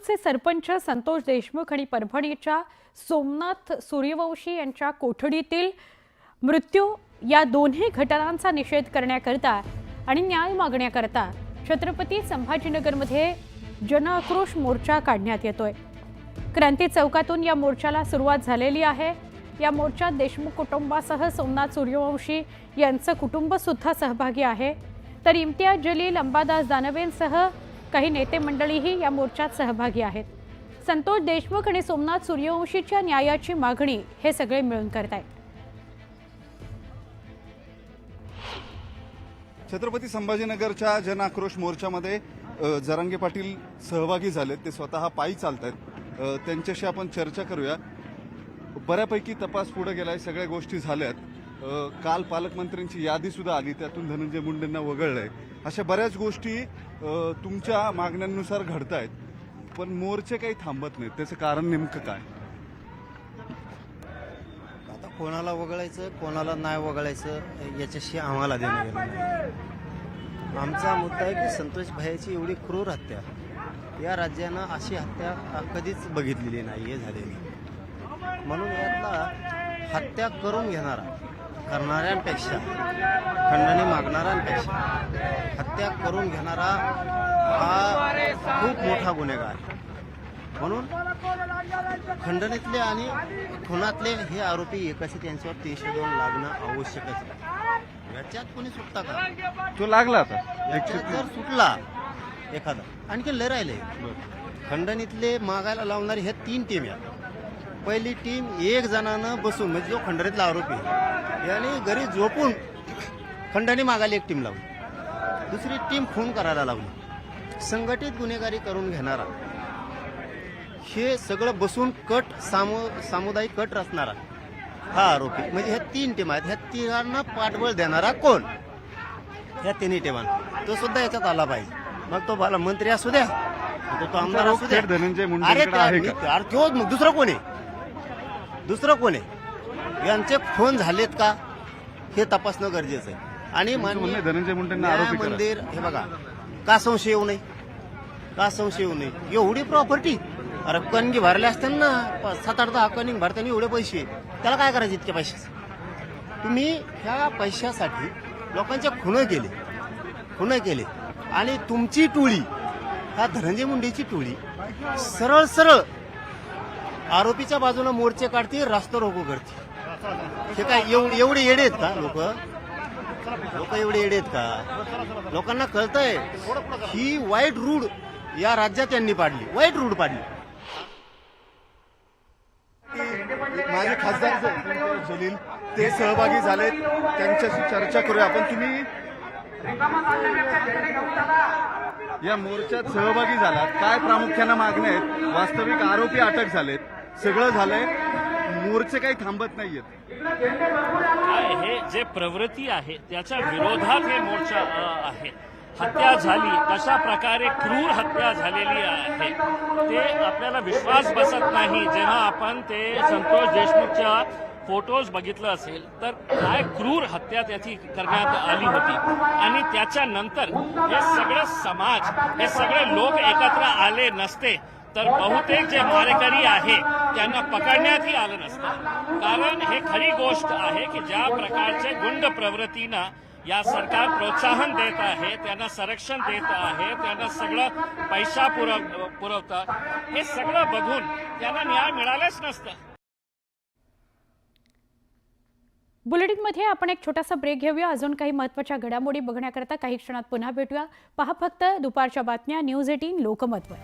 लातूरचे सरपंच संतोष देशमुख आणि परभणीच्या सोमनाथ सूर्यवंशी यांच्या कोठडीतील मृत्यू या दोन्ही घटनांचा निषेध करण्याकरता आणि न्याय मागण्याकरता छत्रपती संभाजीनगरमध्ये जनआक्रोश मोर्चा काढण्यात येतोय। क्रांती चौकातून या मोर्चाला सुरुवात झालेली आहे। या मोर्चात देशमुख कुटुंबासह सोमनाथ सूर्यवंशी यांचं कुटुंब सुद्धा सहभागी आहे, तर इम्तियाज जलील, अंबादास दानवेंसह काही नेते मंडळीही या मोर्चात सहभागी आहेत। संतोष देशमुख आणि सोमनाथ सूर्यवंशीच्या न्यायाची मागणी हे सगळे मिळून करतायत। छत्रपती संभाजीनगरच्या जनआक्रोश मोर्चामध्ये जरांगे पाटील सहभागी झालेत। ते स्वतः पायी चालतात। त्यांच्याशी आपण चर्चा करूया। बऱ्यापैकी तपास पुढे गेलाय, सगळ्या गोष्टी झाल्यात। काल पालकमंत्र्यांची यादी सुद्धा आली, त्यातून धनंजय मुंडेंना वगळलंय। अशा बऱ्याच गोष्टी तुमच्या मागण्यांनुसार घडतायत, पण मोर्चे काही थांबत नाहीत। त्याचं कारण नेमकं काय? आता कोणाला वगळायचं कोणाला नाही वगळायचं याच्याशी आम्हाला देणं घेणं नाही। आमचा मुद्दा आहे की संतोष भाईची एवढी क्रूर हत्या या राज्यानं अशी हत्या कधीच बघितलेली नाही आहे झालेली। म्हणून यातला हत्या करून करणाऱ्यांपेक्षा, खंडणी मागणाऱ्यांपेक्षा हत्या करून घेणारा हा खूप मोठा गुन्हेगार आहे। म्हणून खंडणीतले आणि खुनातले हे आरोपी एकाशी त्यांच्यावर 302 लागणं आवश्यकच आहे। याच्यात कोणी सुटता का? तो लागला आता। याच्यात जर सुटला एखादा, आणखी लय राहिले। खंडणीतले मागायला लावणारी ह्या 3 टीम आहेत। पहिली टीम एक जणानं बसून, म्हणजे जो खंडणीतला आरोपी याने घरी झोपून खंडणी मागायला एक टीम लावली। दुसरी टीम खून करायला लावली। संघटित गुन्हेगारी करून घेणारा, हे सगळं बसून सामुदायिक कट रचणारा हा आरोपी, म्हणजे ह्या 3 टीम आहेत। ह्या तिघांना पाठबळ देणारा कोण? ह्या 3 टीमांना तो सुद्धा याच्यात आला पाहिजे। मग तो मंत्री असू द्या, तो आमदार असू द्या, धनंजय मुंडेंकडे आहे का? अरे तो मग दुसरं कोण आहे? यांचे फोन झालेत का हे तपासणं गरजेचं आहे। आणि माननीय धनंजय मुंडेंना आरोपी करा। मंदिर हे बघा, का संशय येऊ नये? का संशय येऊ नये? एवढी प्रॉपर्टी, अरे कणगी भरल्या असताना 7-8-10 कणिंग भरताना एवढे पैसे, त्याला काय करायचे इतके पैसे? तुम्ही ह्या पैशासाठी लोकांच्या खुनं केले आणि तुमची टोळी, ह्या धनंजय मुंडेची टोळी सरळ आरोपीच्या बाजूने मोर्चे काढते, रास्ता रोको करते। हे काय एवढे येडे आहेत का लोक एवढे येडे आहेत का? लोकांना कळतंय ही वाईट रूढ या राज्यात यांनी पाडली, वाईट रूढ पाडली। माझे खासदार जलील ते सहभागी झालेत, त्यांच्याशी चर्चा करूया आपण। तुम्ही या मोर्चात सहभागी झालात, काय प्रामुख्याने मागण्या आहेत? वास्तविक आरोपी अटक झालेत, सगळं झालंय, मोर्चे काही थांबत नाहीयेत। काय हे जे प्रवृत्ती आहे त्याच्या विरोधात हे मोर्चा आहे। हत्या झाली, कशा प्रकारे क्रूर हत्या झालेली आहे ते आपल्याला विश्वास बसत नाही। जेव्हा आपण ते संतोष देशमुखच्या फोटोज बघितलं असेल तर काय क्रूर हत्या त्याची करण्यात आली होती। आणि त्याच्यानंतर हे सगळं समाज, हे सगळे लोक एकत्र आले नसते तर बहुतेक जे मारेकरी आहे त्यांना पकडण्यातही आलं नसतं। कारण हे खरी गोष्ट आहे की ज्या प्रकारचे गुंड प्रवृत्तींना या सरकार प्रोत्साहन देत आहे, त्यांना संरक्षण देत आहे, त्यांना सगळं पैसा पुरवतं, हे सगळं बघून त्यांना न्याय मिळालाच नसतं। बुलेटिनमध्ये आपण एक छोटासा ब्रेक घेऊया। अजून काही महत्त्वाच्या घडामोडी बघण्याकरता काही क्षणात पुन्हा भेटूया। पहा फक्त दुपारच्या बातम्या न्यूज 18 लोकमतवर।